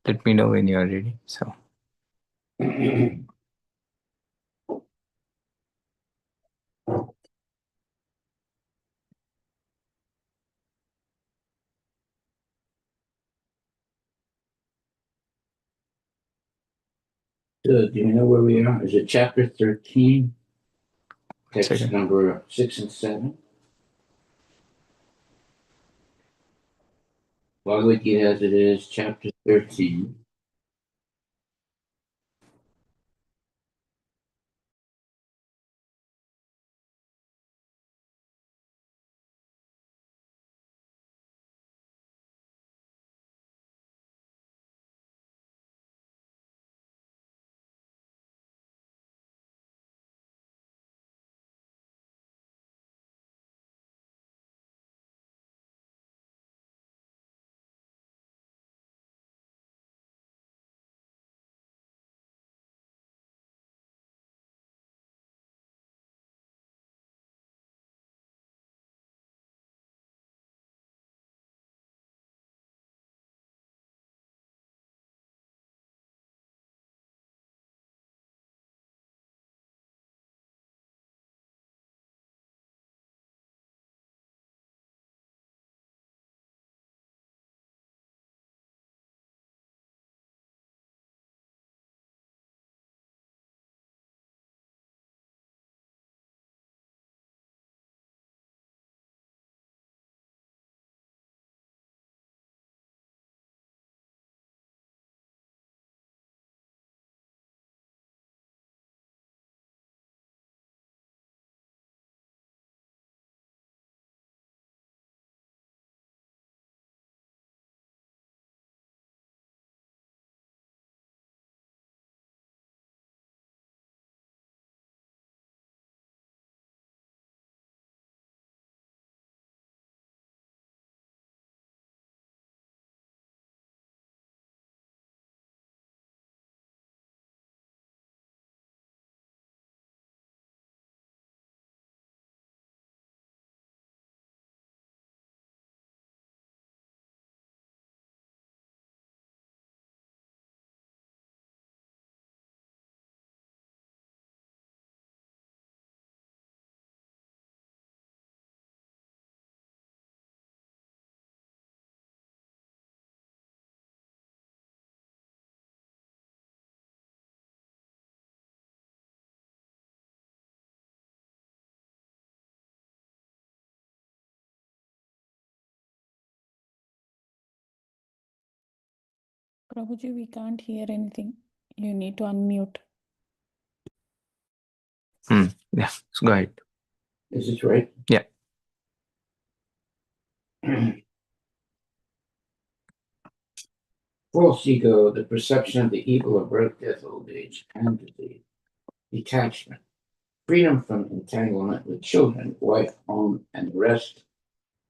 Let me know when you are ready. So, Do you know where we are? Is it chapter 13, text second. number 6 and 7? Bhagavad Gita as it is, chapter 13. Prabhuji, we can't hear anything. You need to unmute. Yeah, so go ahead. Is this right? Yeah. False ego, the perception of the evil of birth, death, old age, and disease. Detachment, freedom from entanglement with children, wife, home, and the rest.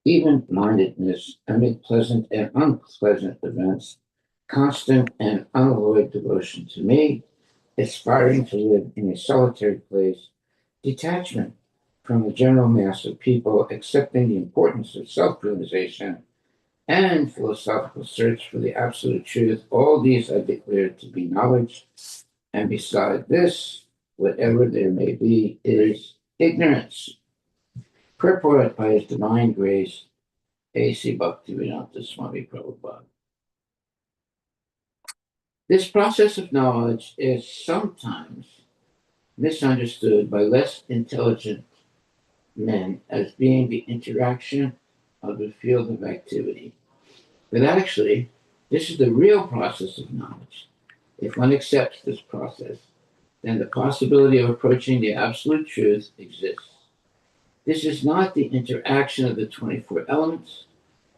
Even-mindedness amid pleasant and unpleasant events. Constant and unalloyed devotion to me. Aspiring to live in a solitary place. Detachment from the general mass of people, accepting the importance of self-realization and philosophical search for the absolute truth. All these I declare to be knowledge, and beside this, whatever there may be, is ignorance. Purport by His Divine Grace, A.C. Bhaktivedanta Swami Prabhupada. This process of knowledge is sometimes misunderstood by less intelligent men as being the interaction of the field of activity. But actually, this is the real process of knowledge. If one accepts this process, then the possibility of approaching the absolute truth exists. This is not the interaction of the 24 elements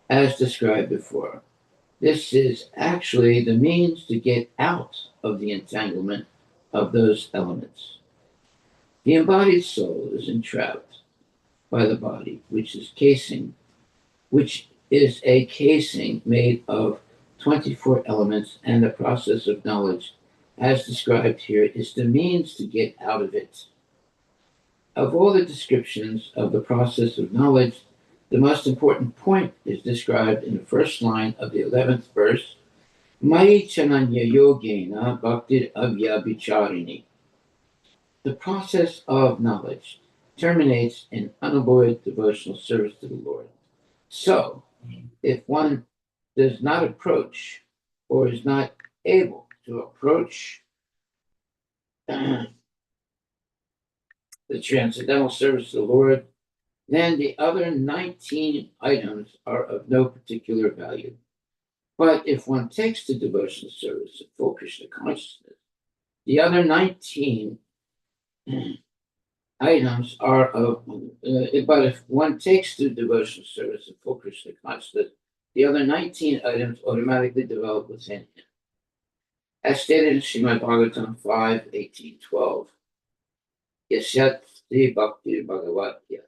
as described before. This is actually the means to get out of the entanglement of those elements. The embodied soul is entrapped by the body, which is a casing made of 24 elements, and the process of knowledge, as described here, is the means to get out of it. Of all the descriptions of the process of knowledge, the most important point is described in the first line of the 11th verse, Mari chananya yogena bhaktir avyabhicharini. The process of knowledge terminates in unalloyed devotional service to the Lord. So, if one does not approach or is not able to approach the transcendental service to the Lord, then the other 19 items are of no particular value. But if one takes the devotional service of full Krishna consciousness, the other 19 items are of, but if one takes the devotional service of full Krishna consciousness, the other 19 items automatically develop within him. As stated in Srimad Bhagavatam 5, 18, 12, Yasyat Sri Bhakti Bhagavatya.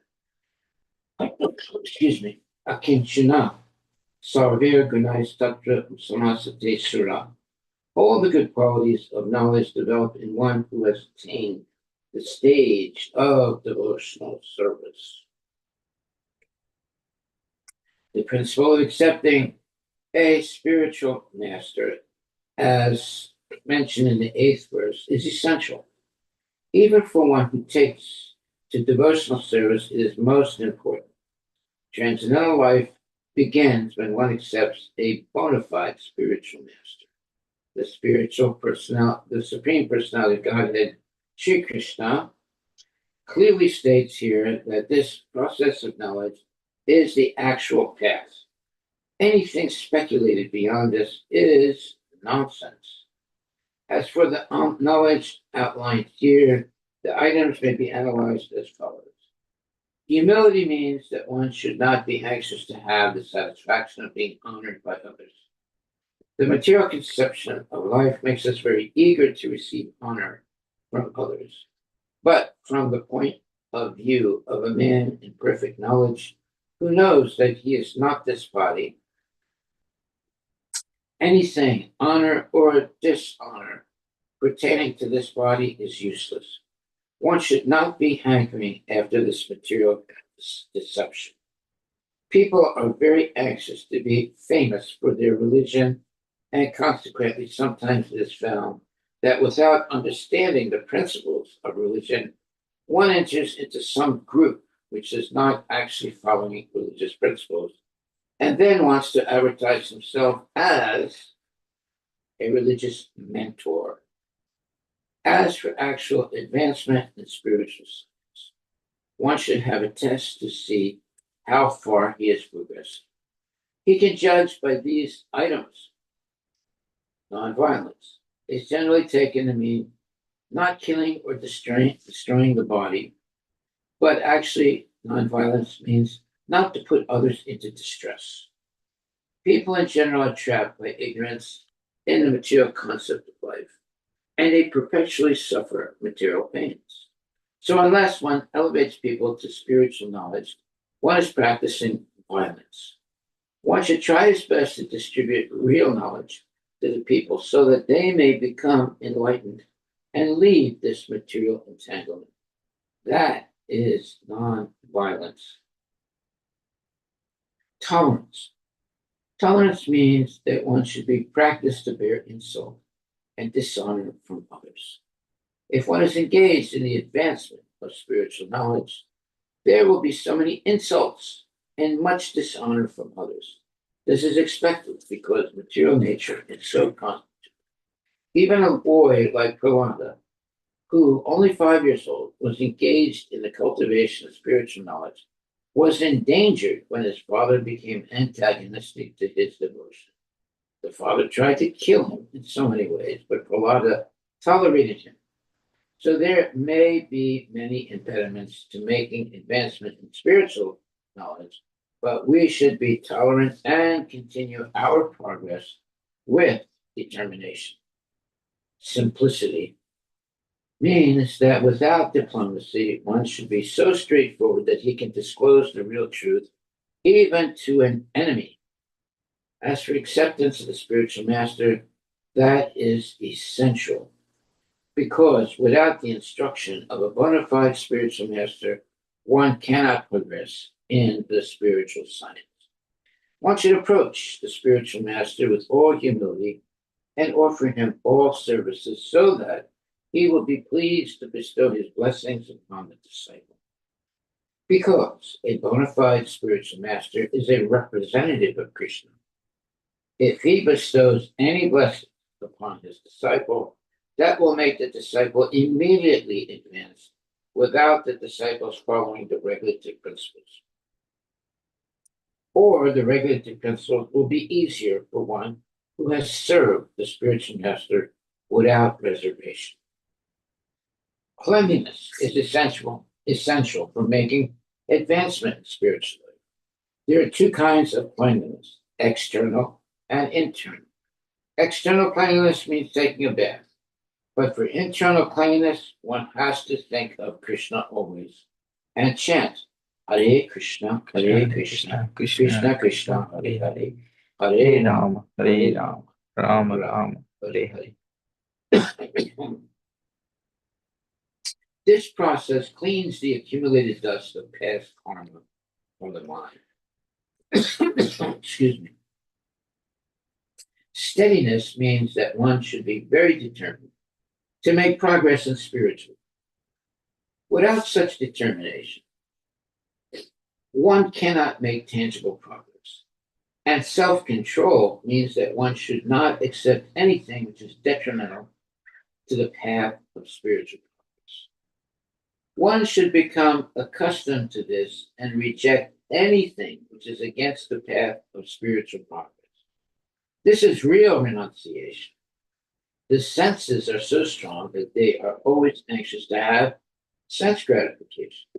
Excuse me. Akinchana Sarvir Gunais Tatra Samasate Sura. All the good qualities of knowledge develop in one who has attained the stage of devotional service. The principle of accepting a spiritual master, as mentioned in the 8th verse, is essential. Even for one who takes to devotional service, it is most important. Transcendental life begins when one accepts a bona fide spiritual master. The spiritual personality, the Supreme Personality of Godhead, Sri Krishna, clearly states here that this process of knowledge is the actual path. Anything speculated beyond this is nonsense. As for the knowledge outlined here, the items may be analyzed as follows. Humility means that one should not be anxious to have the satisfaction of being honored by others. The material conception of life makes us very eager to receive honor from others. But from the point of view of a man in perfect knowledge who knows that he is not this body, anything, honor or dishonor, pertaining to this body is useless. One should not be hankering after this material deception. People are very anxious to be famous for their religion, and consequently, sometimes it is found that without understanding the principles of religion, one enters into some group which is not actually following religious principles, and then wants to advertise himself as a religious mentor. As for actual advancement in spiritual science, one should have a test to see how far he has progressed. He can judge by these items. Nonviolence is generally taken to mean not killing or destroying the body, but actually, nonviolence means not to put others into distress. People in general are trapped by ignorance in the material concept of life, and they perpetually suffer material pains. So, unless one elevates people to spiritual knowledge, one is practicing violence. One should try his best to distribute real knowledge to the people so that they may become enlightened and leave this material entanglement. That is non-violence. Tolerance. Tolerance means that one should be practiced to bear insult and dishonor from others. If one is engaged in the advancement of spiritual knowledge, there will be so many insults and much dishonor from others. This is expected because material nature is so constituted. Even a boy like Prahlada, who, only 5 years old, was engaged in the cultivation of spiritual knowledge, was endangered when his father became antagonistic to his devotion. The father tried to kill him in so many ways, but Prahlada tolerated him. So there may be many impediments to making advancement in spiritual knowledge, but we should be tolerant and continue our progress with determination. Simplicity means that without diplomacy, one should be so straightforward that he can disclose the real truth even to an enemy. As for acceptance of the spiritual master, that is essential, because without the instruction of a bona fide spiritual master, one cannot progress in the spiritual science. One should approach the spiritual master with all humility and offer him all services so that he will be pleased to bestow his blessings upon the disciple. Because a bona fide spiritual master is a representative of Krishna, if he bestows any blessing upon his disciple, that will make the disciple immediately advance without the disciples following the regulative principles. Or the regulative principles will be easier for one who has served the spiritual master without reservation. Cleanliness is essential for making advancement in spiritual life. There are two kinds of cleanliness, external and internal. External cleanliness means taking a bath, but for internal cleanliness, one has to think of Krishna always and chant Hare Krishna, Krishna, Krishna Krishna, Hare Hare, Hare Hare Rama, Hare Rama, Rama Rama, Hare Hare. Hare. This process cleans the accumulated dust of past karma from the mind. Excuse me. Steadiness means that one should be very determined to make progress in spiritual. Without such determination, one cannot make tangible progress. And self-control means that one should not accept anything which is detrimental to the path of spiritual progress. One should become accustomed to this and reject anything which is against the path of spiritual progress. This is real renunciation. The senses are so strong that they are always anxious to have sense gratification.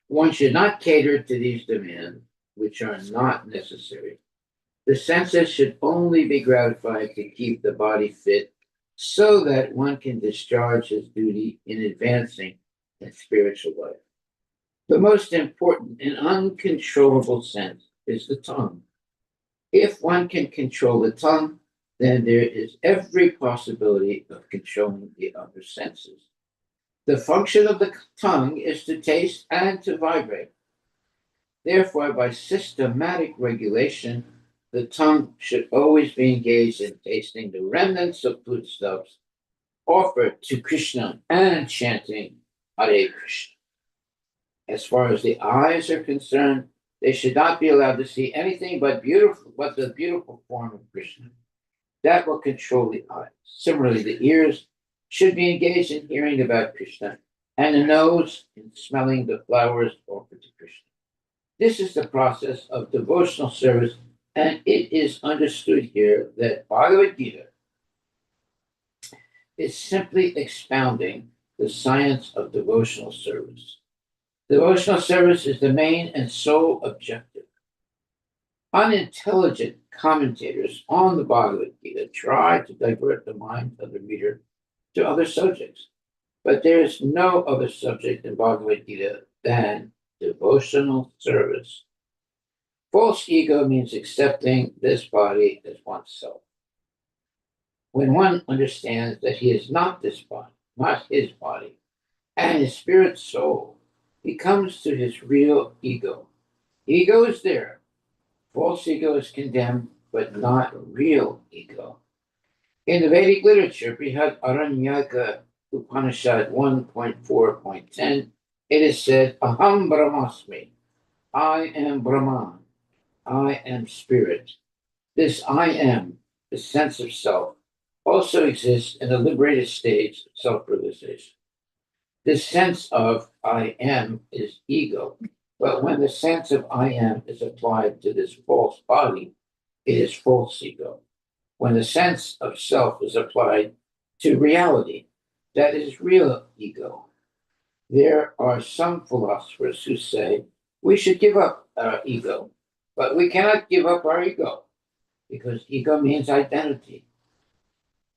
One should not cater to these demands, which are not necessary. The senses should only be gratified to keep the body fit so that one can discharge his duty in advancing in spiritual life. The most important and uncontrollable sense is the tongue. If one can control the tongue, then there is every possibility of controlling the other senses. The function of the tongue is to taste and to vibrate. Therefore, by systematic regulation, the tongue should always be engaged in tasting the remnants of foodstuffs offered to Krishna and chanting Hare Krishna. As far as the eyes are concerned, they should not be allowed to see anything but the beautiful form of Krishna. That will control the eyes. Similarly, the ears should be engaged in hearing about Krishna, and the nose in smelling the flowers offered to Krishna. This is the process of devotional service, and it is understood here that Bhagavad Gita is simply expounding the science of devotional service. Devotional service is the main and sole objective. Unintelligent commentators on the Bhagavad Gita try to divert the mind of the reader to other subjects, but there is no other subject in Bhagavad Gita than devotional service. False ego means accepting this body as oneself. When one understands that he is not this body, not his body, and his spirit soul, he comes to his real ego. Ego is there. False ego is condemned, but not real ego. In the Vedic literature, Brihad Aranyaka Upanishad 1.4.10, it is said, Aham Brahmasmi, I am Brahman, I am spirit. This I am, the sense of self, also exists in a liberated stage of self-realization. This sense of I am is ego, but when the sense of I am is applied to this false body, it is false ego. When the sense of self is applied to reality, that is real ego. There are some philosophers who say we should give up our ego, but we cannot give up our ego because ego means identity.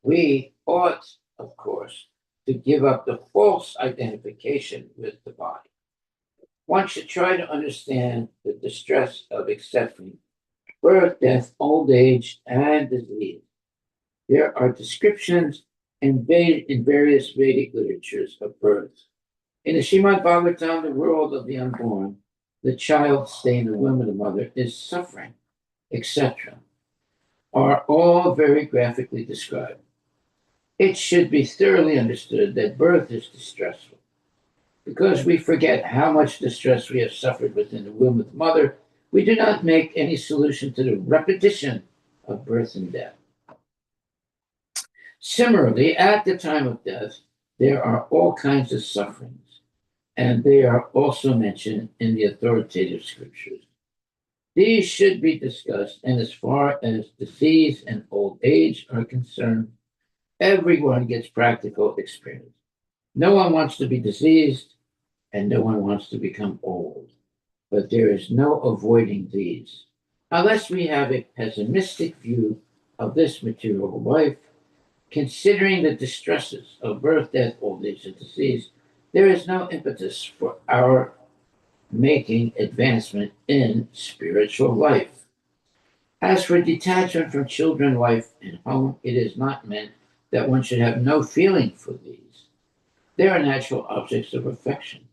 We ought, of course, to give up the false identification with the body. One should try to understand the distress of accepting birth, death, old age, and disease. There are descriptions in various Vedic literatures of birth. In the Srimad Bhagavatam, the world of the unborn, the child staying in the womb of the mother is suffering, etc. are all very graphically described. It should be thoroughly understood that birth is distressful. Because we forget how much distress we have suffered within the womb of the mother, we do not make any solution to the repetition of birth and death. Similarly, at the time of death, there are all kinds of sufferings, and they are also mentioned in the authoritative scriptures. These should be discussed, and as far as disease and old age are concerned, everyone gets practical experience. No one wants to be diseased, and no one wants to become old. But there is no avoiding these. Unless we have a pessimistic view of this material life, considering the distresses of birth, death, old age, and disease, there is no impetus for our making advancement in spiritual life. As for detachment from children, wife, and home, it is not meant that one should have no feeling for these. They are natural objects of affection.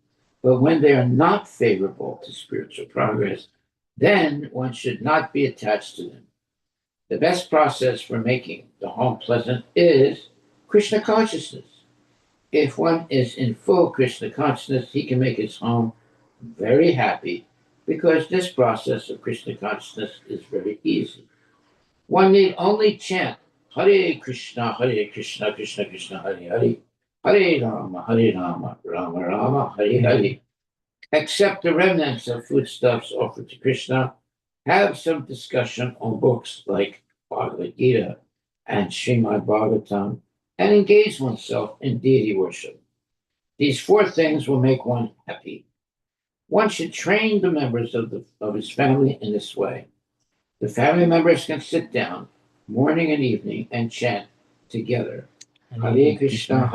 But when they are not favorable to spiritual progress, then one should not be attached to them. The best process for making the home pleasant is Krishna consciousness. If one is in full Krishna consciousness, he can make his home very happy because this process of Krishna consciousness is very easy. One need only chant Hare Krishna, Krishna Krishna, Hare Hare, Hare Rama, Rama Rama, Hare Hare. Accept the remnants of foodstuffs offered to Krishna, have some discussion on books like Bhagavad Gita and Srimad Bhagavatam, and engage oneself in deity worship. These four things will make one happy. One should train the members of his family in this way. The family members can sit down morning and evening and chant together. Hare Krishna,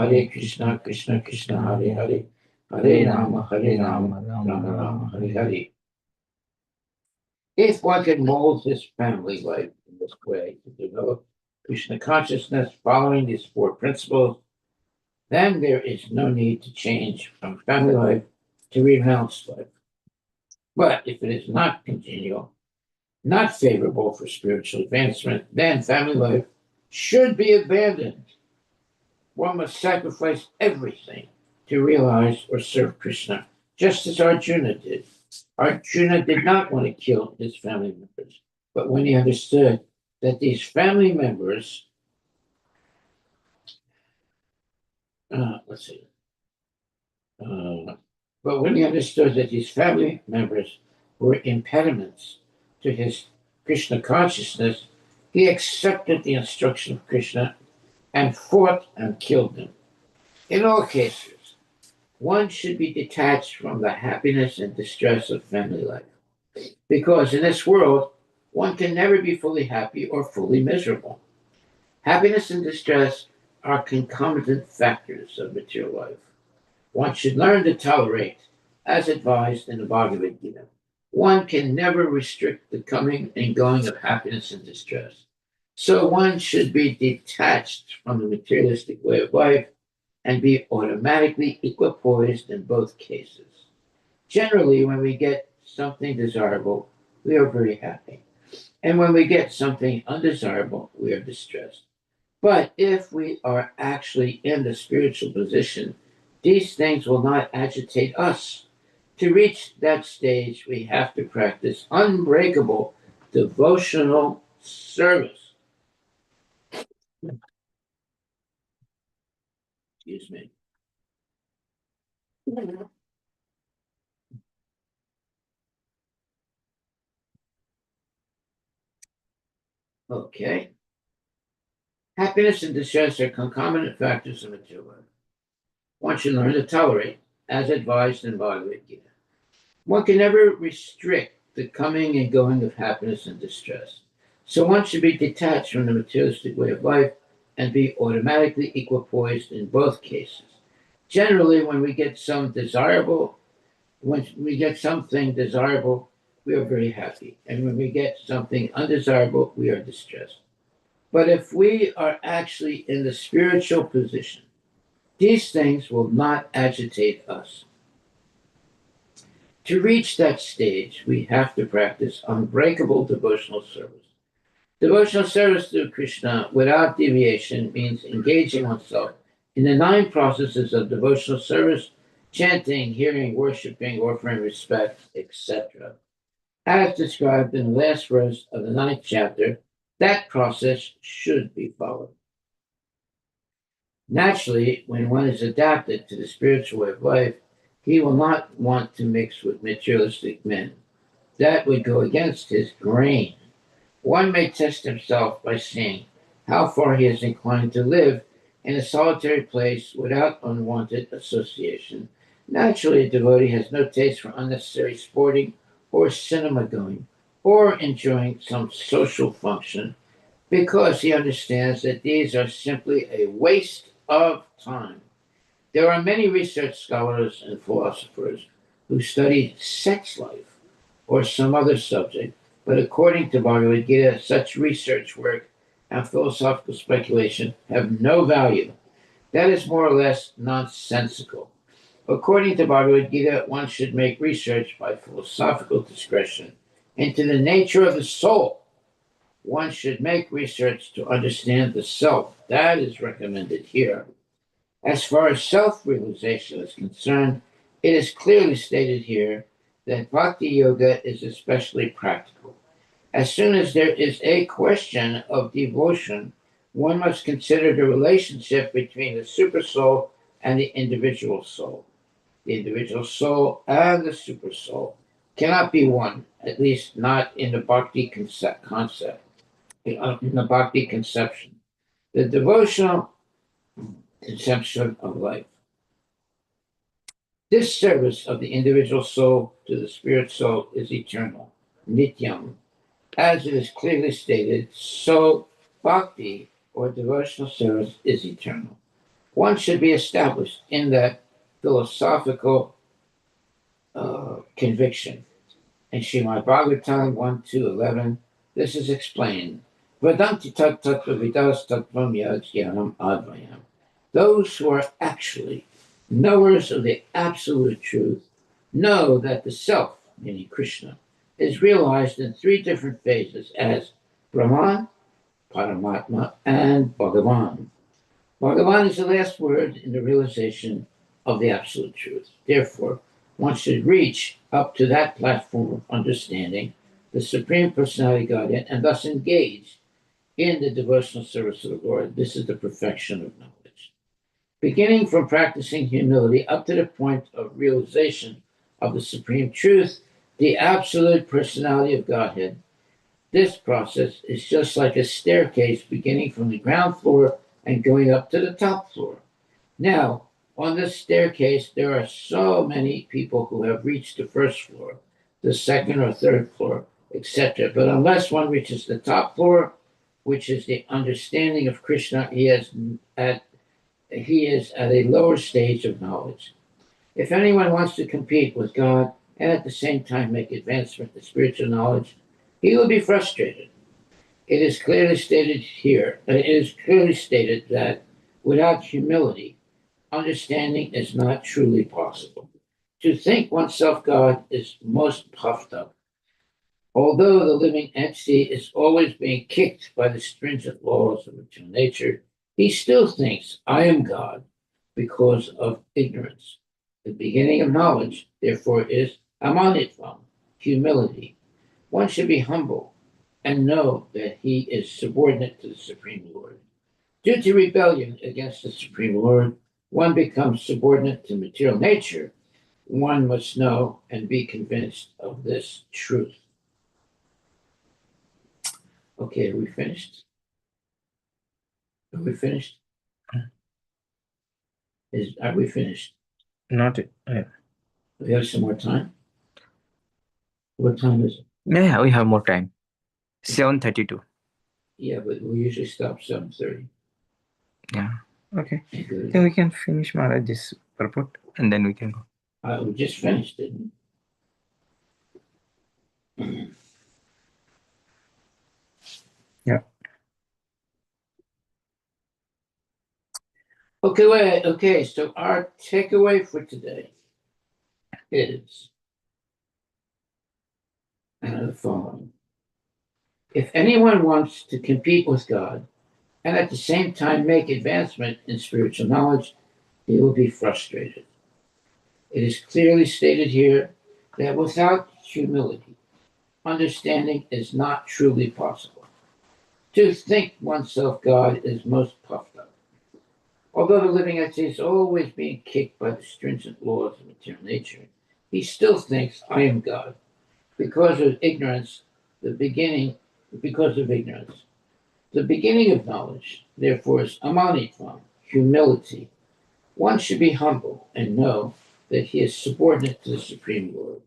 Krishna Krishna, Hare Hare. Hare Rama, Rama Rama, Hare Hare. If one can mold his family life in this way to develop Krishna consciousness following these four principles, then there is no need to change from family life to renounced life. But if it is not congenial, not favorable for spiritual advancement, then family life should be abandoned. One must sacrifice everything to realize or serve Krishna, just as Arjuna did. Arjuna did not want to kill his family members, but when he understood that these family members, let's see, but when he understood that these family members were impediments to his Krishna consciousness, he accepted the instruction of Krishna and fought and killed them. In all cases, one should be detached from the happiness and distress of family life. Because in this world, one can never be fully happy or fully miserable. Happiness and distress are concomitant factors of material life. One should learn to tolerate, as advised in the Bhagavad Gita. One can never restrict the coming and going of happiness and distress. So one should be detached from the materialistic way of life and be automatically equipoised in both cases. Generally, when we get something desirable, we are very happy. And when we get something undesirable, we are distressed. But if we are actually in the spiritual position, these things will not agitate us. To reach that stage, we have to practice unbreakable devotional service. Excuse me. Okay. Happiness and distress are concomitant factors of material life. One should learn to tolerate, as advised in Bhagavad Gita. One can never restrict the coming and going of happiness and distress. So one should be detached from the materialistic way of life and be automatically equipoised in both cases. Generally, when we get something desirable, we are very happy. And when we get something undesirable, we are distressed. But if we are actually in the spiritual position, these things will not agitate us. To reach that stage, we have to practice unbreakable devotional service. Devotional service to Krishna without deviation means engaging oneself in the 9 processes of devotional service, chanting, hearing, worshipping, offering respect, etc. As described in the last verse of the 9th chapter, that process should be followed. Naturally, when one is adapted to the spiritual way of life, he will not want to mix with materialistic men. That would go against his grain. One may test himself by seeing how far he is inclined to live in a solitary place without unwanted association. Naturally, a devotee has no taste for unnecessary sporting or cinema going or enjoying some social function because he understands that these are simply a waste of time. There are many research scholars and philosophers who study sex life or some other subject, but according to Bhagavad Gita, such research work and philosophical speculation have no value. That is more or less nonsensical. According to Bhagavad Gita, one should make research by philosophical discretion into the nature of the soul. One should make research to understand the self. That is recommended here. As far as self realization is concerned, it is clearly stated here that bhakti yoga is especially practical. As soon as there is a question of devotion, one must consider the relationship between the supersoul and the individual soul. The individual soul and the supersoul cannot be one, at least not in the bhakti in the bhakti conception. The devotional conception of life. This service of the individual soul to the spirit soul is eternal, nityam. As it is clearly stated, so bhakti or devotional service is eternal. One should be established in that philosophical conviction. In Srimad Bhagavatam 1-11, this is explained. Vadanti tat tattva vidas tattvam yad jnanam advayam. Those who are actually knowers of the absolute truth know that the self, meaning Krishna, is realized in 3 different phases as Brahman, Paramatma, and Bhagavan. Bhagavan is the last word in the realization of the absolute truth. Therefore, one should reach up to that platform of understanding the Supreme Personality Godhead and thus engage in the devotional service of the Lord. This is the perfection of knowledge. Beginning from practicing humility up to the point of realization of the supreme truth, the absolute personality of Godhead, this process is just like a staircase beginning from the ground floor and going up to the top floor. Now, on this staircase, there are so many people who have reached the first floor, the second or third floor, etc. But unless one reaches the top floor, which is the understanding of Krishna, he is at a lower stage of knowledge. If anyone wants to compete with God and at the same time make advancement in spiritual knowledge, he will be frustrated. It is clearly stated here, that without humility, understanding is not truly possible. To think oneself God is most puffed up. Although the living entity is always being kicked by the stringent laws of material nature, he still thinks, I am God, because of ignorance. The beginning of knowledge, therefore, is amanitvam, humility. One should be humble and know that he is subordinate to the Supreme Lord. Due to rebellion against the Supreme Lord, one becomes subordinate to material nature. One must know and be convinced of this truth. Okay, are we finished? Are we finished? Are we finished? Not it. Yeah. We have some more time. What time is it? Yeah, we have more time. 7:32. Yeah, but we usually stop 7:30. Yeah. Okay. Good. Then we can finish Maharaj this purport and then we can go. We just finished, didn't we? Yeah. Okay, so our takeaway for today is the following. If anyone wants to compete with God and at the same time make advancement in spiritual knowledge, he will be frustrated. It is clearly stated here that without humility, understanding is not truly possible. To think oneself God is most puffed up. Although the living entity is always being kicked by the stringent laws of material nature, he still thinks, I am God. Because of ignorance, the beginning, because of ignorance. The beginning of knowledge, therefore, is amanitvam, humility. One should be humble and know that he is subordinate to the Supreme Lord.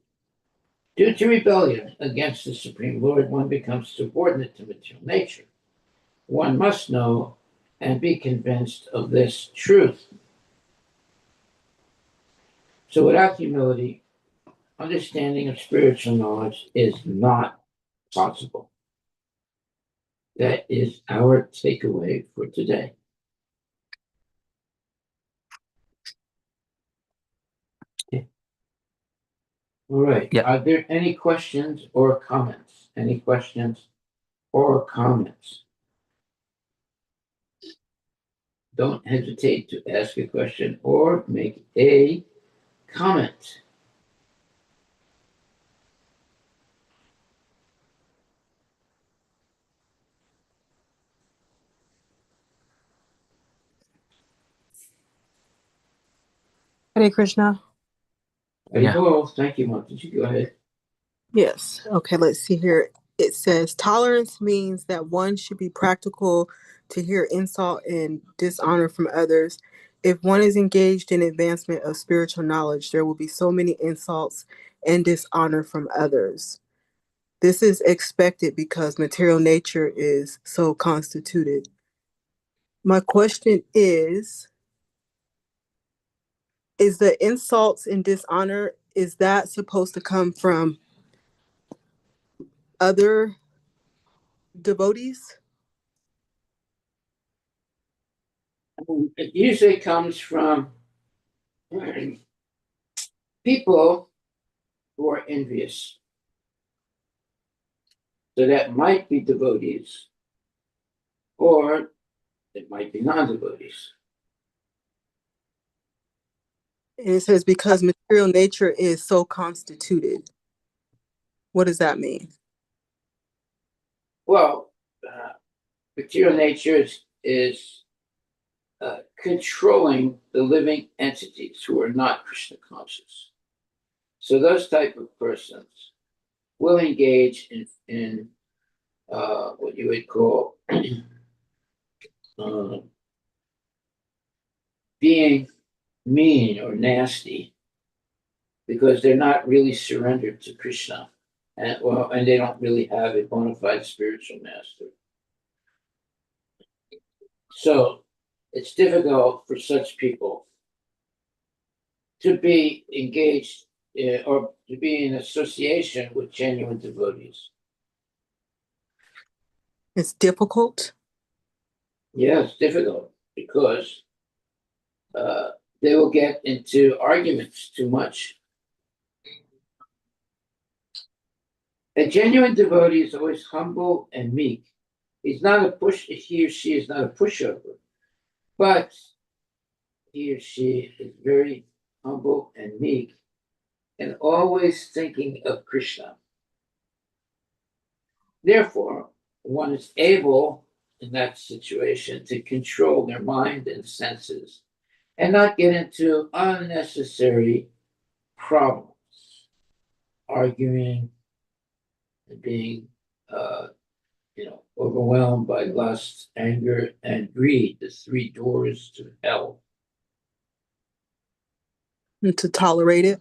Due to rebellion against the Supreme Lord, one becomes subordinate to material nature. One must know and be convinced of this truth. So without humility, understanding of spiritual knowledge is not possible. That is our takeaway for today. All right. Yeah. Are there any questions or comments? Any questions or comments? Don't hesitate to ask a question or make a comment. Hare Krishna. Yeah. Thank you, Mark. Did you go ahead? Yes. Okay, let's see here. It says tolerance means that one should be practical to hear insult and dishonor from others. If one is engaged in advancement of spiritual knowledge, there will be so many insults and dishonor from others. This is expected because material nature is so constituted. My question is the insults and dishonor, is that supposed to come from other devotees? It usually comes from people who are envious. So that might be devotees, or it might be non-devotees. And it says because material nature is so constituted. What does that mean? Well, material nature is controlling the living entities who are not Krishna conscious. So those type of persons will engage in what you would call being mean or nasty because they're not really surrendered to Krishna, and they don't really have a bona fide spiritual master. So it's difficult for such people to be engaged or to be in association with genuine devotees. It's difficult. Yeah, it's difficult because they will get into arguments too much. A genuine devotee is always humble and meek. He or she is not a pushover, but he or she is very humble and meek and always thinking of Krishna. Therefore, one is able in that situation to control their mind and senses and not get into unnecessary problems, arguing and being overwhelmed by lust, anger, and greed, the three doors to hell. And to tolerate it.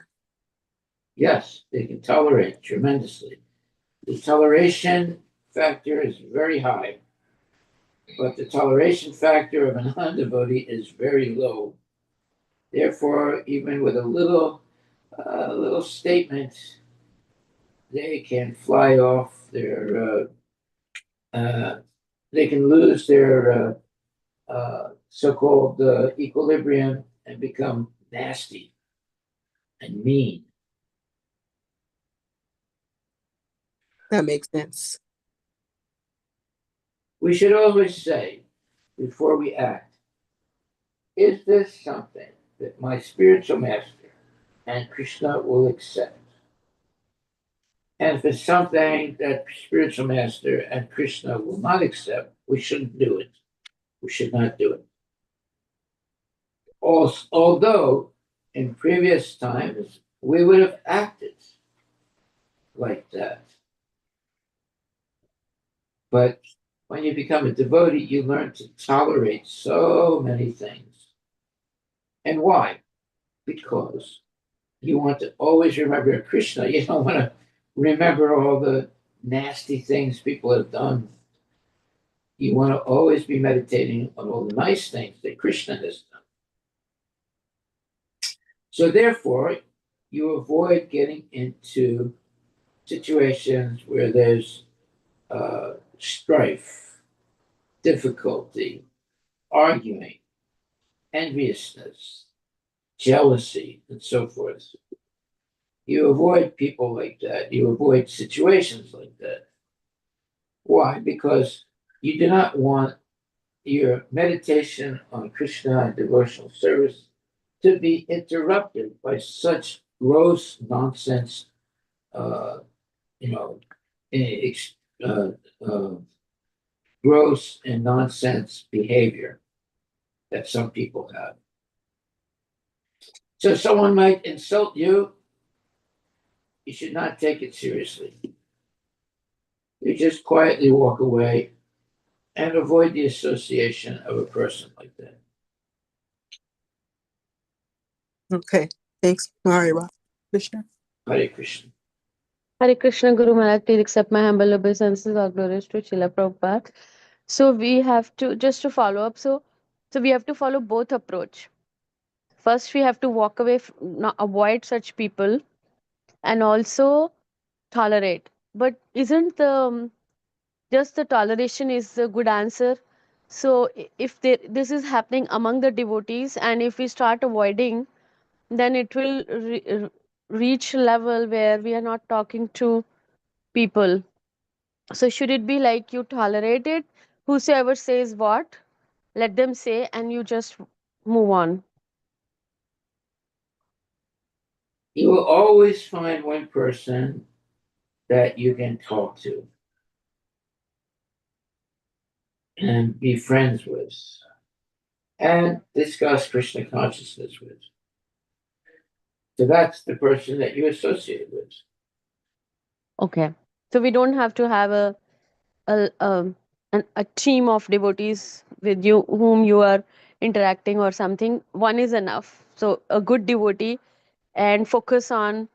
Yes, they can tolerate tremendously. The toleration factor is very high, but the toleration factor of a non-devotee is very low. Therefore, even with a little statement, they can fly off their. They can lose their so-called equilibrium and become nasty and mean. That makes sense. We should always say, before we act, is this something that my spiritual master and Krishna will accept? And if it's something that spiritual master and Krishna will not accept, we shouldn't do it. We should not do it. Although in previous times we would have acted like that. But when you become a devotee, you learn to tolerate so many things. And why? Because you want to always remember Krishna. You don't want to remember all the nasty things people have done. You want to always be meditating on all the nice things that Krishna has done. So therefore, you avoid getting into situations where there's strife, difficulty, arguing, enviousness, jealousy, and so forth. You avoid people like that. You avoid situations like that. Why? Because you do not want your meditation on Krishna and devotional service to be interrupted by such gross nonsense, uh, you know, ex- uh, uh, gross and nonsense behavior that some people have. So someone might insult you. You should not take it seriously. You just quietly walk away and avoid the association of a person like that. Okay. Thanks, Maharaj. Krishna. Hare Krishna. Hare Krishna Guru Maharaj, please accept my humble obeisances. All glories to Srila Prabhupada. So we have to just to follow up. So we have to follow both approach. First, we have to walk away, avoid such people, and also tolerate. But isn't the just the toleration is a good answer? So if this is happening among the devotees, and if we start avoiding, then it will reach level where we are not talking to people. So should it be like you tolerate it? Whosoever says what, let them say, and you just move on. You will always find one person that you can talk to and be friends with and discuss Krishna consciousness with. So that's the person that you associate with. Okay. So we don't have to have a um, a team of devotees with you whom you are interacting or something. One is enough. So a good devotee, and focus on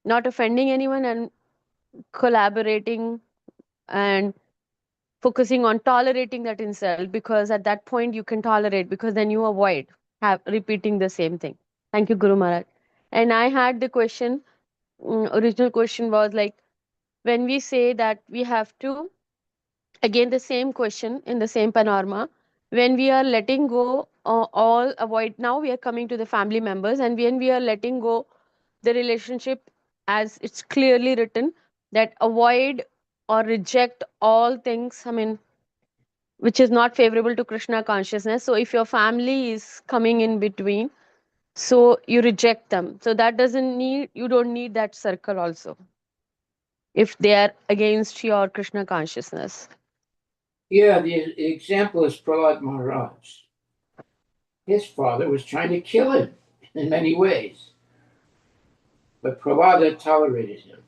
not offending anyone and collaborating and focusing on tolerating that insult, because at that point you can tolerate, because then you avoid have repeating the same thing. Thank you, Guru Maharaj. And I had the question, original question was like, when we say that we have to, again the same question in the same panorama, when we are letting go, all avoid, now we are coming to the family members, and when we are letting go the relationship, as it's clearly written that avoid or reject all things, I mean, which is not favorable to Krishna consciousness. So if your family is coming in between, so you reject them. So that doesn't need, you don't need that circle also if they are against your Krishna consciousness. Yeah, the example is Prahlad Maharaj. His father was trying to kill him in many ways, but Prahlada tolerated him.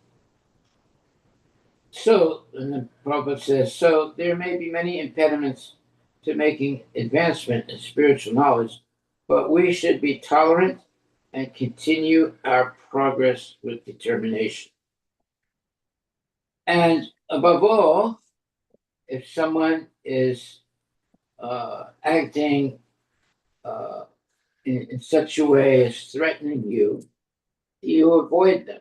So, and the Prabhupada says, so there may be many impediments to making advancement in spiritual knowledge, but we should be tolerant and continue our progress with determination. And above all, if someone is acting in such a way as threatening you, you avoid them.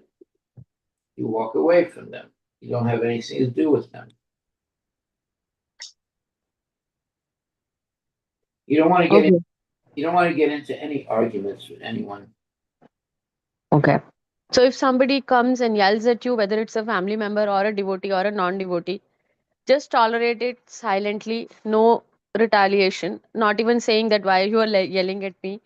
You walk away from them. You don't have anything to do with them. You don't want to get Okay. you don't want to get into any arguments with anyone. Okay. So if somebody comes and yells at you, whether it's a family member or a devotee or a non devotee, just tolerate it silently, no retaliation, not even saying that why you are yelling at me,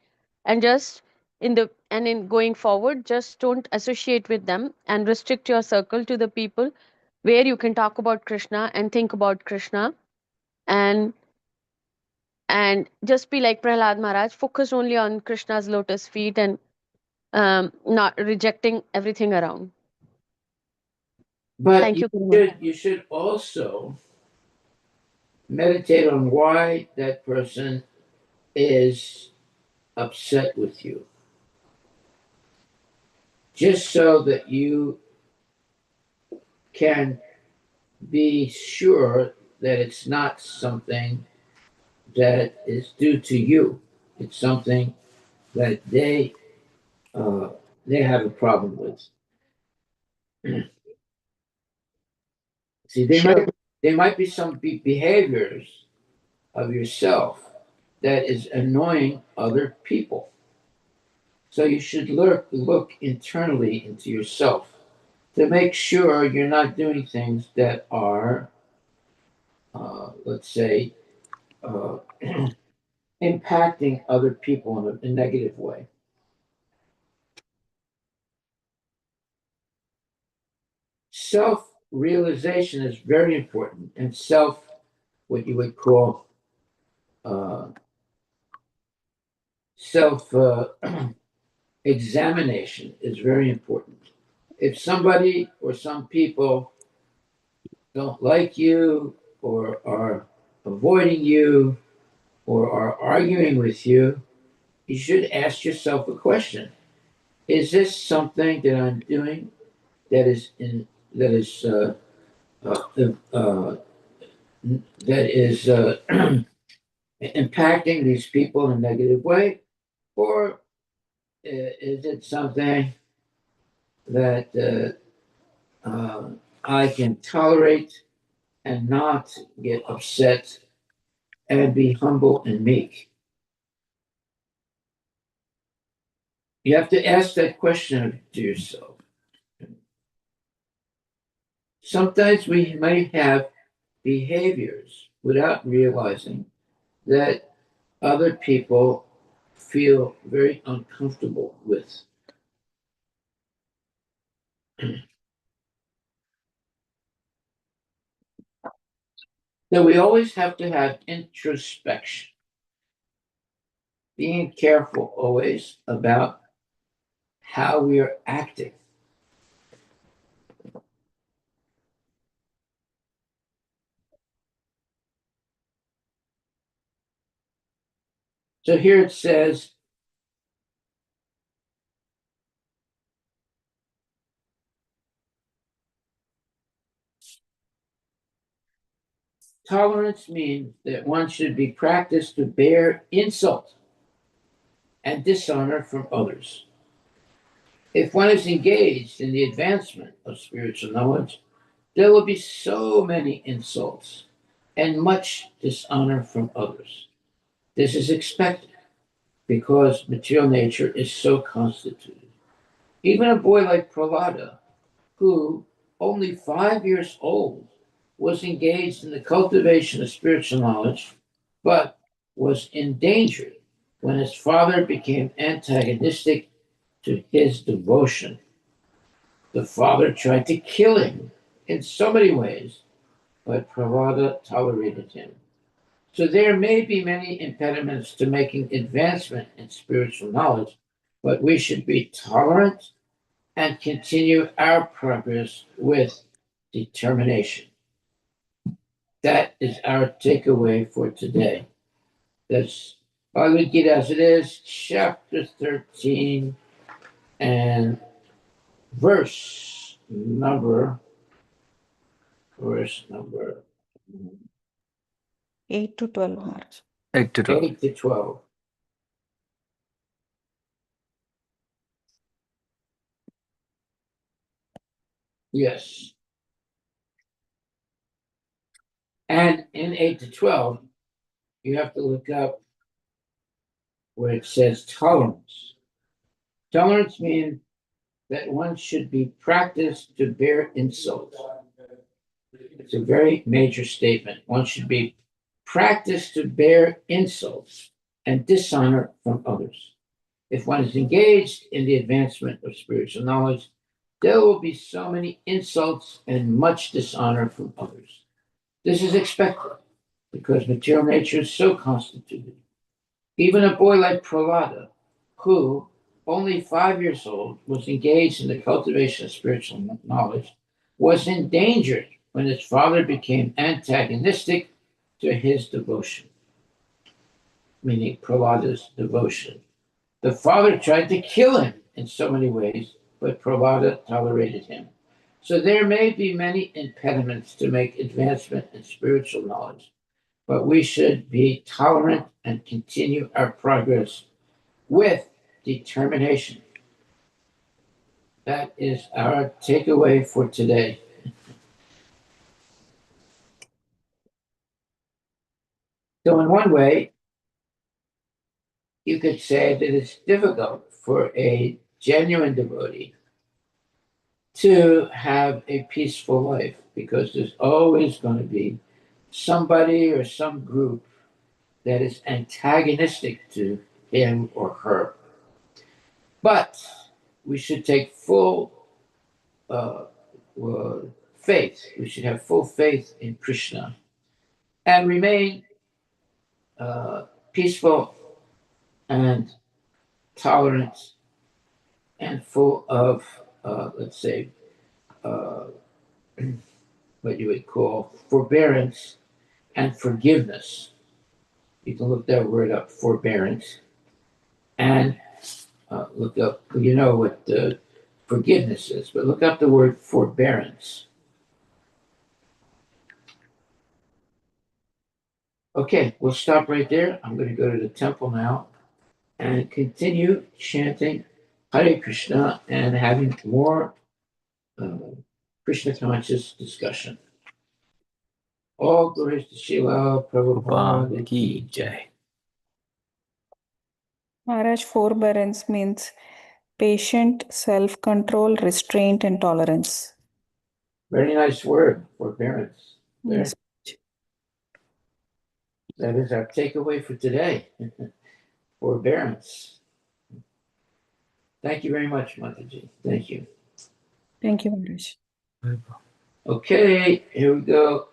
and just in going forward, just don't associate with them and restrict your circle to the people where you can talk about Krishna and think about Krishna, and just be like Prahlad Maharaj, focus only on Krishna's lotus feet, and not rejecting everything around. But Thank you, Guru. you should also meditate on why that person is upset with you, just so that you can be sure that it's not something that is due to you. It's something that they have a problem with. See, Sure. there might be some behaviors of yourself that is annoying other people. So you should look internally into yourself to make sure you're not doing things that are, let's say, uh, impacting other people in a negative way. Self realization is very important, and what you would call uh, self examination is very important. If somebody or some people don't like you or are avoiding you or are arguing with you, you should ask yourself a question. Is this something that I'm doing that is uh, uh, that is impacting these people in a negative way, or is it something that I can tolerate and not get upset and be humble and meek? You have to ask that question to yourself. Sometimes we may have behaviors without realizing that other people feel very uncomfortable with. So we always have to have introspection, being careful always about how we are acting. So here it says, tolerance means that one should be practiced to bear insult and dishonor from others. If one is engaged in the advancement of spiritual knowledge, there will be so many insults and much dishonor from others. This is expected because material nature is so constituted. Even a boy like Prahlada, who, only 5 years old, was engaged in the cultivation of spiritual knowledge, but was endangered when his father became antagonistic to his devotion. The father tried to kill him in so many ways, but Prahlada tolerated him. So there may be many impediments to making advancement in spiritual knowledge, but we should be tolerant and continue our progress with determination. That is our takeaway for today. That's Bhagavad Gita as it is, chapter 13, and verse number, verse number 8 to 12, Maharaj. 8 to 12. 8 to 12. Yes. And in 8 to 12, you have to look up where it says tolerance. Tolerance means that one should be practiced to bear insult It's a very major statement. One should be practiced to bear insults and dishonor from others. If one is engaged in the advancement of spiritual knowledge, there will be so many insults and much dishonor from others. This is expected because material nature is so constituted. Even a boy like Prahlada, who, only 5 years old, was engaged in the cultivation of spiritual knowledge, was endangered when his father became antagonistic to his devotion, meaning Prahlada's devotion. The father tried to kill him in so many ways, but Prahlada tolerated him. So there may be many impediments to make advancement in spiritual knowledge, but we should be tolerant and continue our progress with determination. That is our takeaway for today. So, in one way, you could say that it's difficult for a genuine devotee to have a peaceful life because there's always going to be somebody or some group that is antagonistic to him or her. But we should take full faith. We should have full faith in Krishna and remain peaceful and tolerant and full of, let's say, uh, what you would call forbearance and forgiveness. You can look that word up, forbearance, and look up, you know what forgiveness is, but look up the word forbearance. Okay, we'll stop right there. I'm going to go to the temple now and continue chanting Hare Krishna and having more Krishna conscious discussion. All glories to Srila Prabhupada ki jai. Maharaj, forbearance means patient, self-control, restraint, and tolerance. Very nice word, forbearance. There. Yes. That is our takeaway for today. Forbearance. Thank you very much, Mataji. Thank you. Thank you, Maharaj. Okay, here we go.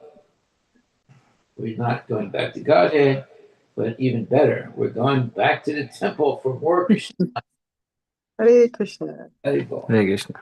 We're not going back to Godhead, but even better, we're going back to the temple for more Krishna. Hare Krishna. Hare Bol. Hare Krishna.